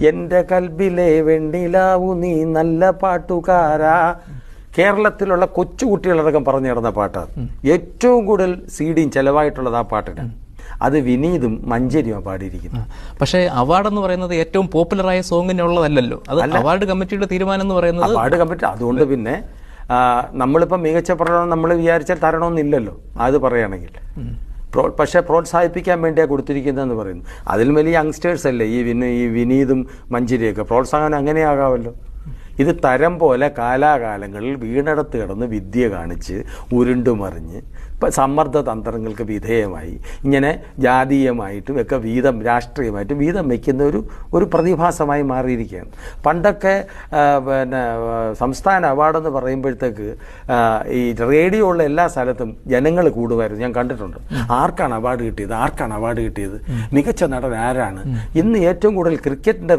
എൻ്റെ കൽബിലെ വെണ്ണിലാവു നീ നല്ല പാട്ടുകാരാ. കേരളത്തിലുള്ള കൊച്ചുകുട്ടികളടക്കം പറഞ്ഞു നടന്ന പാട്ടാണ്. ഏറ്റവും കൂടുതൽ CD ചെലവായിട്ടുള്ളത് ആ പാട്ടിന്. അത് വിനീതും മഞ്ചരിയുമാണ് പാടിയിരിക്കുന്നത്. പക്ഷേ അവാർഡ് എന്ന് പറയുന്നത് ഏറ്റവും പോപ്പുലറായ സോങ്ങിനുള്ളതല്ലോ. അത് അവാർഡ് കമ്മിറ്റിയുടെ തീരുമാനം എന്ന് പറയുന്നത് അവാർഡ് കമ്മിറ്റി. അതുകൊണ്ട് പിന്നെ നമ്മളിപ്പോൾ മികച്ച പ്രകടനം നമ്മൾ വിചാരിച്ചാൽ തരണമെന്നില്ലല്ലോ അത് പറയുകയാണെങ്കിൽ. പക്ഷേ പ്രോത്സാഹിപ്പിക്കാൻ വേണ്ടിയാണ് കൊടുത്തിരിക്കുന്നതെന്ന് പറയുന്നു. അതിൽ വലിയ യങ്സ്റ്റേഴ്സ് അല്ലേ ഈ വിനീതും മഞ്ചരിയൊക്കെ. പ്രോത്സാഹനം അങ്ങനെയാകാമല്ലോ. ഇത് തരം പോലെ കാലാകാലങ്ങളിൽ വീണെടുത്ത് കിടന്ന് വിദ്യ കാണിച്ച് ഉരുണ്ടുമറിഞ്ഞ് ഇപ്പം സമ്മർദ്ദ തന്ത്രങ്ങൾക്ക് വിധേയമായി ഇങ്ങനെ ജാതീയമായിട്ടും ഒക്കെ വീതം രാഷ്ട്രീയമായിട്ടും വീതം വയ്ക്കുന്ന ഒരു പ്രതിഭാസമായി മാറിയിരിക്കുകയാണ്. പണ്ടൊക്കെ പിന്നെ സംസ്ഥാന അവാർഡെന്ന് പറയുമ്പോഴത്തേക്ക് ഈ റേഡിയോ ഉള്ള എല്ലാ സ്ഥലത്തും ജനങ്ങൾ കൂടുമായിരുന്നു. ഞാൻ കണ്ടിട്ടുണ്ട്. ആർക്കാണ് അവാർഡ് കിട്ടിയത്, ആർക്കാണ് അവാർഡ് കിട്ടിയത്, മികച്ച നടൻ ആരാണ്. ഇന്ന് ഏറ്റവും കൂടുതൽ ക്രിക്കറ്റിൻ്റെ